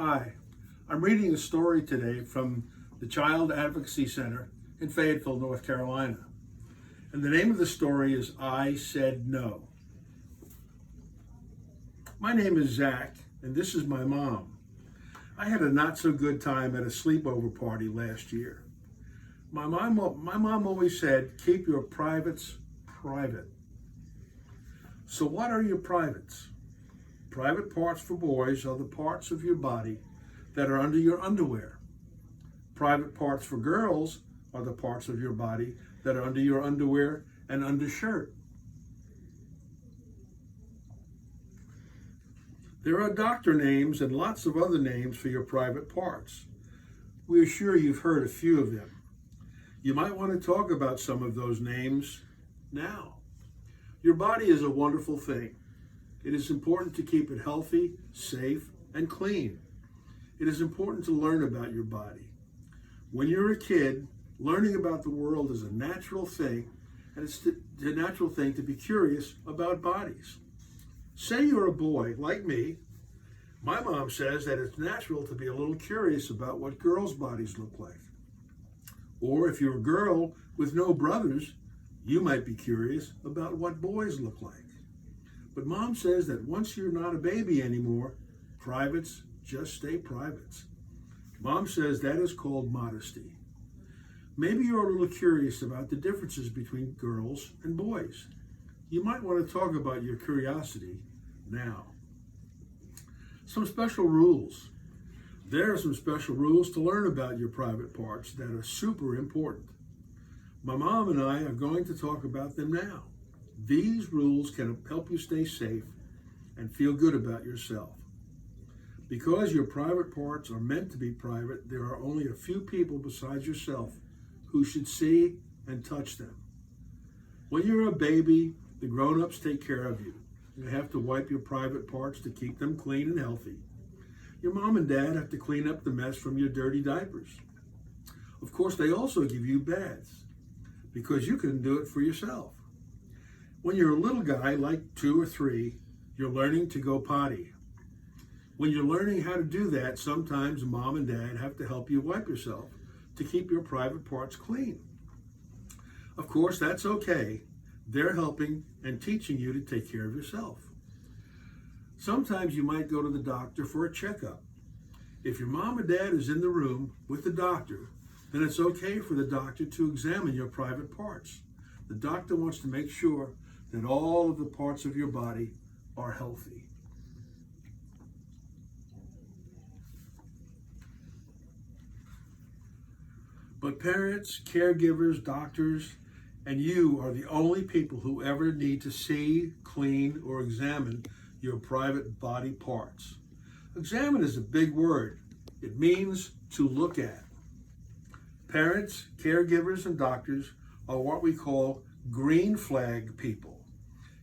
Hi, I'm reading a story today from the Child Advocacy Center in Fayetteville, North Carolina. And the name of the story is I Said No. My name is Zack, and this is my mom. I had a not so good time at a sleepover party last year. My mom always said, keep your privates private. So what are your privates? Private parts for boys are the parts of your body that are under your underwear. Private parts for girls are the parts of your body that are under your underwear and undershirt. There are doctor names and lots of other names for your private parts. We are sure you've heard a few of them. You might want to talk about some of those names now. Your body is a wonderful thing. It is important to keep it healthy, safe, and clean. It is important to learn about your body. When you're a kid, learning about the world is a natural thing, and it's a natural thing to be curious about bodies. Say you're a boy, like me. My mom says that it's natural to be a little curious about what girls' bodies look like. Or if you're a girl with no brothers, you might be curious about what boys look like. But Mom says that once you're not a baby anymore, privates just stay privates. Mom says that is called modesty. Maybe you're a little curious about the differences between girls and boys. You might want to talk about your curiosity now. Some special rules. There are some special rules to learn about your private parts that are super important. My mom and I are going to talk about them now. These rules can help you stay safe and feel good about yourself. Because your private parts are meant to be private, there are only a few people besides yourself who should see and touch them. When you're a baby, the grown-ups take care of you. You have to wipe your private parts to keep them clean and healthy. Your mom and dad have to clean up the mess from your dirty diapers. Of course, they also give you baths because you couldn't do it for yourself. When you're a little guy, like 2 or 3, you're learning to go potty. When you're learning how to do that, sometimes mom and dad have to help you wipe yourself to keep your private parts clean. Of course, that's okay. They're helping and teaching you to take care of yourself. Sometimes you might go to the doctor for a checkup. If your mom or dad is in the room with the doctor, then it's okay for the doctor to examine your private parts. The doctor wants to make sure that all of the parts of your body are healthy. But parents, caregivers, doctors, and you are the only people who ever need to see, clean, or examine your private body parts. Examine is a big word. It means to look at. Parents, caregivers, and doctors are what we call green flag people.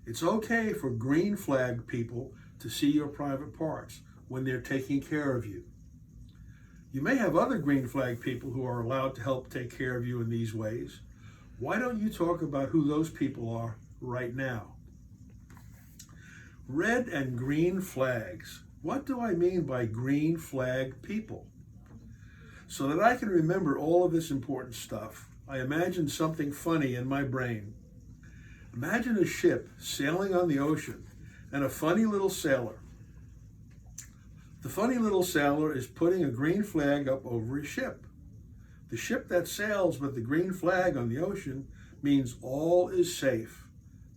It's okay for green flag people to see your private parts when they're taking care of you. You may have other green flag people who are allowed to help take care of you in these ways. Why don't you talk about who those people are right now? Red and green flags. What do I mean by green flag people? So that I can remember all of this important stuff, I imagine something funny in my brain. Imagine a ship sailing on the ocean and a funny little sailor. The funny little sailor is putting a green flag up over his ship. The ship that sails with the green flag on the ocean means all is safe.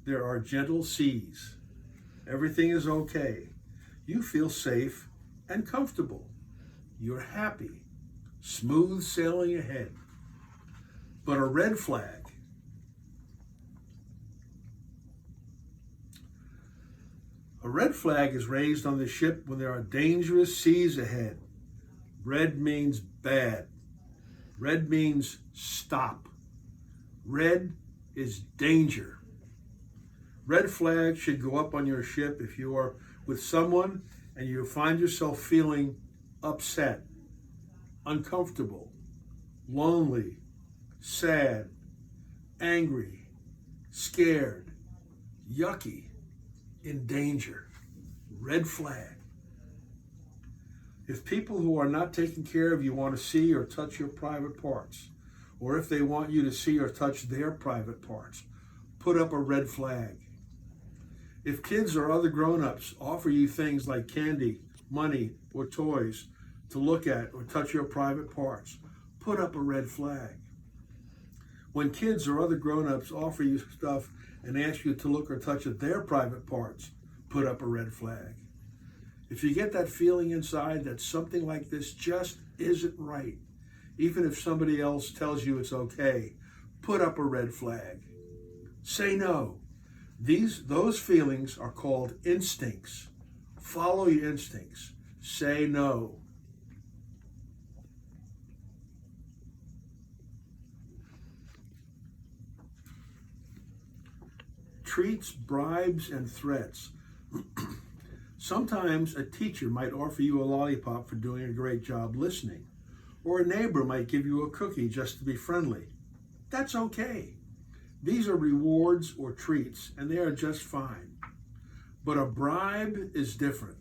There are gentle seas. Everything is okay. You feel safe and comfortable. You're happy. Smooth sailing ahead. But a red flag. A red flag is raised on the ship when there are dangerous seas ahead. Red means bad. Red means stop. Red is danger. Red flag should go up on your ship if you are with someone and you find yourself feeling upset, uncomfortable, lonely, sad, angry, scared, yucky, in danger. Red flag. If people who are not taking care of you want to see or touch your private parts, or if they want you to see or touch their private parts, put up a red flag. If kids or other grown-ups offer you things like candy, money, or toys to look at or touch your private parts, put up a red flag. When kids or other grown-ups offer you stuff and ask you to look or touch at their private parts, put up a red flag. If you get that feeling inside that something like this just isn't right, even if somebody else tells you it's okay, put up a red flag. Say no. Those feelings are called instincts. Follow your instincts. Say no. Treats, bribes, and threats. Sometimes a teacher might offer you a lollipop for doing a great job listening, or a neighbor might give you a cookie just to be friendly. That's okay. These are rewards or treats, and they are just fine. But a bribe is different.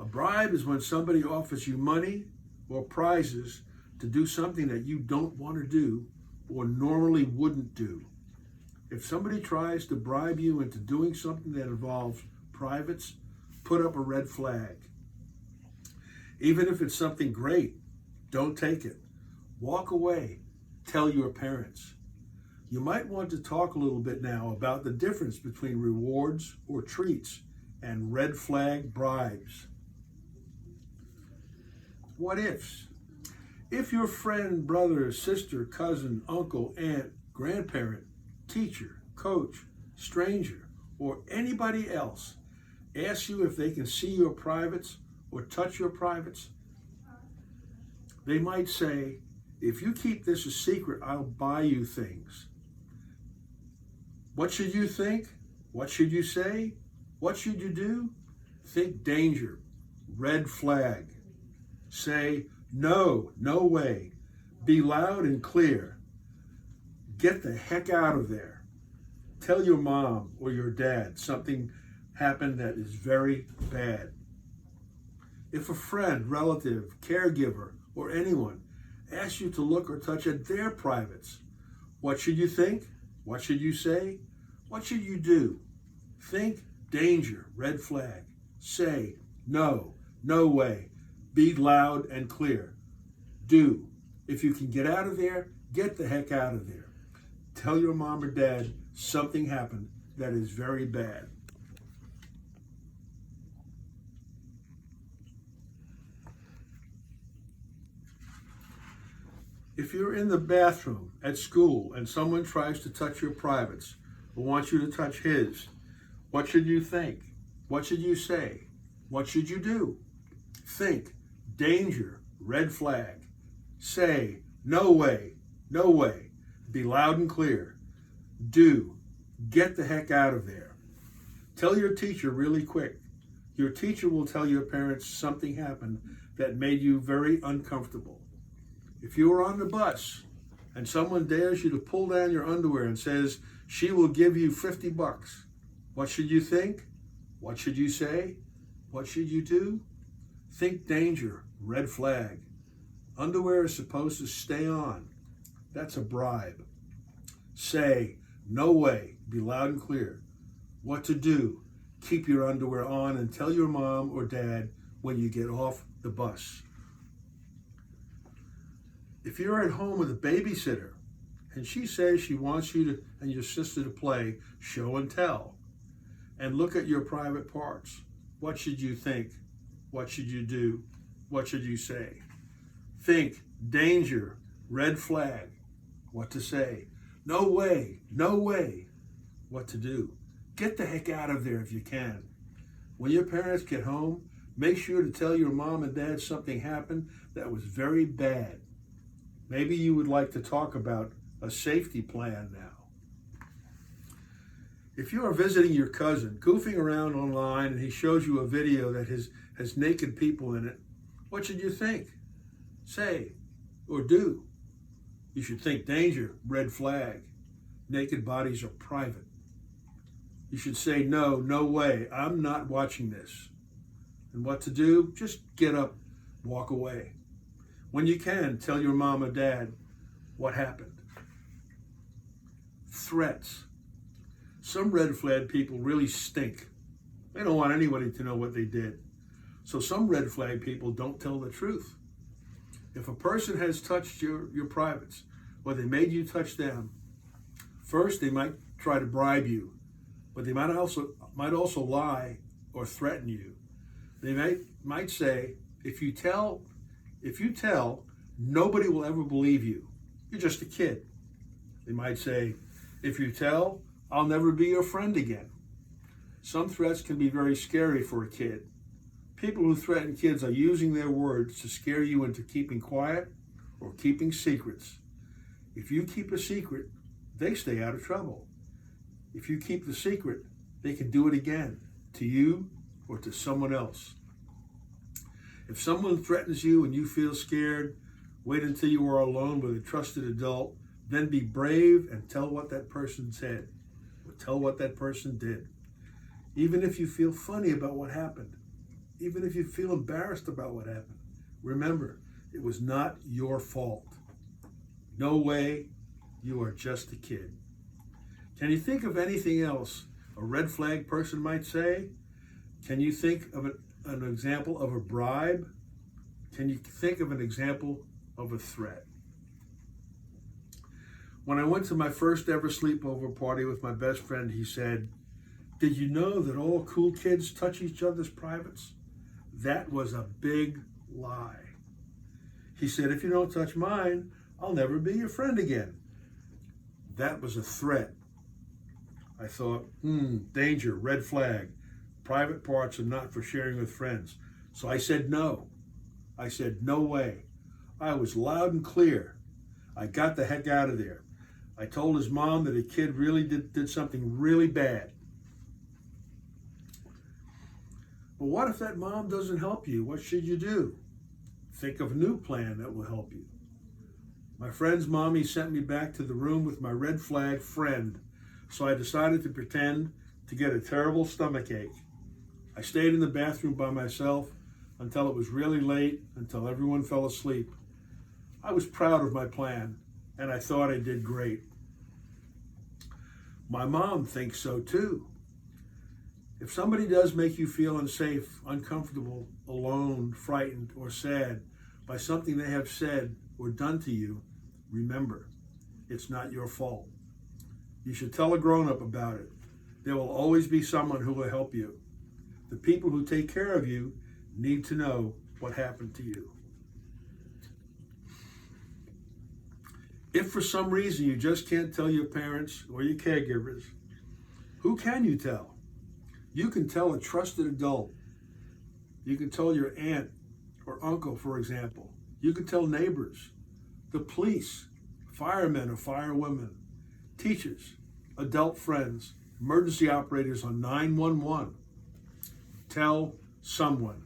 A bribe is when somebody offers you money or prizes to do something that you don't want to do or normally wouldn't do. If somebody tries to bribe you into doing something that involves privates, put up a red flag. Even if it's something great, don't take it. Walk away. Tell your parents. You might want to talk a little bit now about the difference between rewards or treats and red flag bribes. What ifs? If your friend, brother, sister, cousin, uncle, aunt, grandparent, teacher, coach, stranger, or anybody else asks you if they can see your privates or touch your privates, they might say, if you keep this a secret, I'll buy you things. What should you think? What should you say? What should you do? Think danger, red flag. Say, no, no way. Be loud and clear. Get the heck out of there. Tell your mom or your dad something happened that is very bad. If a friend, relative, caregiver, or anyone asks you to look or touch at their privates, what should you think? What should you say? What should you do? Think danger, red flag. Say, no, no way. Be loud and clear. Do. If you can get out of there, get the heck out of there. Tell your mom or dad something happened that is very bad. If you're in the bathroom at school and someone tries to touch your privates or wants you to touch his, what should you think? What should you say? What should you do? Think, danger, red flag. Say, no way, no way. Be loud and clear. Do, get the heck out of there. Tell your teacher really quick. Your teacher will tell your parents something happened that made you very uncomfortable. If you are on the bus and someone dares you to pull down your underwear and says she will give you $50, what should you think? What should you say? What should you do? Think danger, red flag. Underwear is supposed to stay on. That's a bribe. Say, no way, be loud and clear. What to do? Keep your underwear on and tell your mom or dad when you get off the bus. If you're at home with a babysitter and she says she wants you and your sister to play show and tell and look at your private parts, what should you think? What should you do? What should you say? Think danger, red flag. What to say? No way, no way. What to do? Get the heck out of there if you can. When your parents get home, make sure to tell your mom and dad something happened that was very bad. Maybe you would like to talk about a safety plan now. If you are visiting your cousin, goofing around online, and he shows you a video that has naked people in it, what should you think? Say or do? You should think danger, red flag. Naked bodies are private. You should say, no, no way, I'm not watching this. And what to do? Just get up Walk away. When you can, tell your mom or dad what happened. Threats. Some red flag people really stink. They don't want anybody to know what they did. So some red flag people don't tell the truth. If a person has touched your privates, or they made you touch them, first they might try to bribe you, but they might also lie or threaten you. They might say, if you tell, nobody will ever believe you. You're just a kid. They might say, if you tell, I'll never be your friend again. Some threats can be very scary for a kid. People who threaten kids are using their words to scare you into keeping quiet or keeping secrets. If you keep a secret, they stay out of trouble. If you keep the secret, they can do it again to you or to someone else. If someone threatens you and you feel scared, wait until you are alone with a trusted adult, then be brave and tell what that person said, or tell what that person did. Even if you feel funny about what happened, even if you feel embarrassed about what happened, remember, it was not your fault. No way, you are just a kid. Can you think of anything else a red flag person might say? Can you think of an example of a bribe? Can you think of an example of a threat? When I went to my first ever sleepover party with my best friend, he said, "Did you know that all cool kids touch each other's privates?" That was a big lie. He said, "If you don't touch mine, I'll never be your friend again." That was a threat. I thought, danger, red flag. Private parts are not for sharing with friends. So I said no. I said, no way. I was loud and clear. I got the heck out of there. I told his mom that a kid really did something really bad. But what if that mom doesn't help you? What should you do? Think of a new plan that will help you. My friend's mommy sent me back to the room with my red flag friend, so I decided to pretend to get a terrible stomachache. I stayed in the bathroom by myself until it was really late, until everyone fell asleep. I was proud of my plan, and I thought I did great. My mom thinks so too. If somebody does make you feel unsafe, uncomfortable, alone, frightened, or sad by something they have said or done to you, remember, it's not your fault. You should tell a grown-up about it. There will always be someone who will help you. The people who take care of you need to know what happened to you. If for some reason you just can't tell your parents or your caregivers, who can you tell? You can tell a trusted adult. You can tell your aunt or uncle, for example. You can tell neighbors, the police, firemen or firewomen, teachers, adult friends, emergency operators on 911. Tell someone.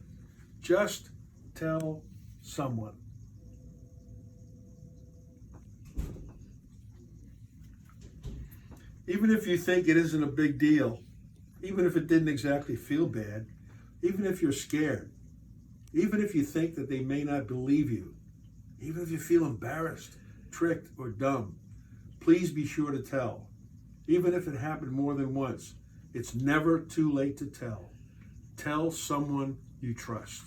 Just tell someone. Even if you think it isn't a big deal, even if it didn't exactly feel bad, even if you're scared, even if you think that they may not believe you, even if you feel embarrassed, tricked, or dumb, please be sure to tell. Even if it happened more than once, it's never too late to tell. Tell someone you trust.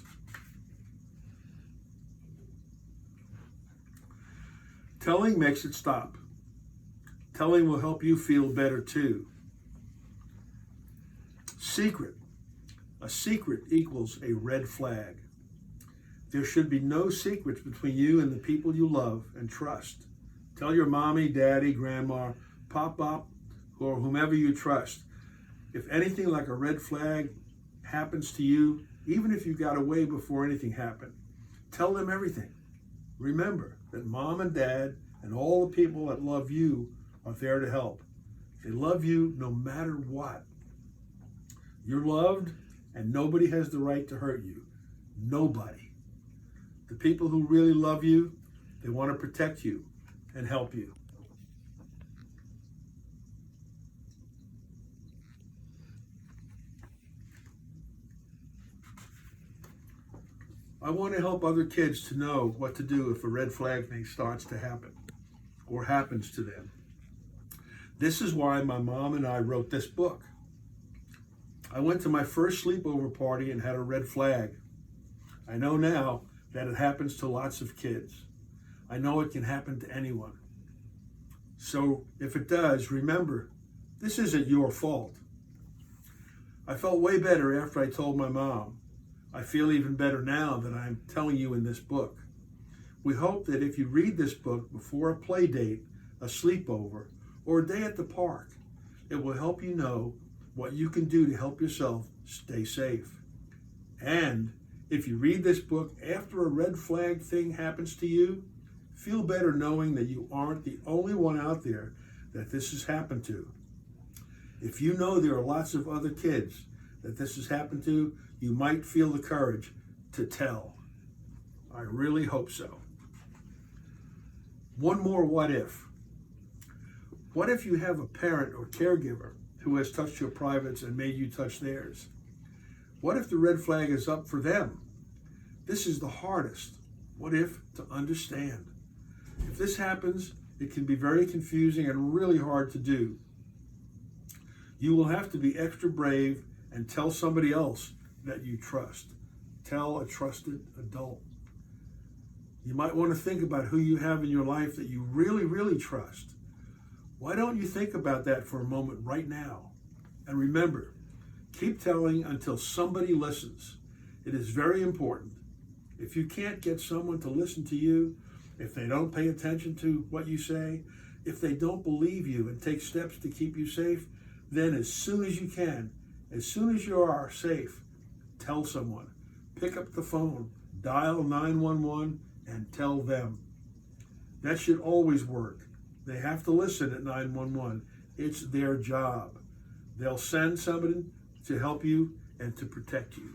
Telling makes it stop. Telling will help you feel better too. Secret. A secret equals a red flag. There should be no secrets between you and the people you love and trust. Tell your mommy, daddy, grandma, pop, or whomever you trust. If anything like a red flag happens to you, even if you got away before anything happened, tell them everything. Remember that mom and dad and all the people that love you are there to help. They love you no matter what. You're loved, and nobody has the right to hurt you. Nobody. The people who really love you, they want to protect you and help you. I want to help other kids to know what to do if a red flag thing starts to happen or happens to them. This is why my mom and I wrote this book. I went to my first sleepover party and had a red flag. I know now that it happens to lots of kids. I know it can happen to anyone. So if it does, remember, this isn't your fault. I felt way better after I told my mom. I feel even better now that I'm telling you in this book. We hope that if you read this book before a play date, a sleepover, or a day at the park, it will help you know what you can do to help yourself stay safe. And if you read this book after a red flag thing happens to you, feel better knowing that you aren't the only one out there that this has happened to. If you know there are lots of other kids that this has happened to, you might feel the courage to tell. I really hope so. One more what if. What if you have a parent or caregiver who has touched your privates and made you touch theirs? What if the red flag is up for them? This is the hardest what if to understand. If this happens, it can be very confusing and really hard to do. You will have to be extra brave and tell somebody else that you trust. Tell a trusted adult. You might want to think about who you have in your life that you really, really trust. Why don't you think about that for a moment right now? And remember, keep telling until somebody listens. It is very important. If you can't get someone to listen to you, if they don't pay attention to what you say, if they don't believe you and take steps to keep you safe, then as soon as you can, as soon as you are safe, tell someone. Pick up the phone, dial 911, and tell them. That should always work. They have to listen at 911. It's their job. They'll send somebody to help you and to protect you.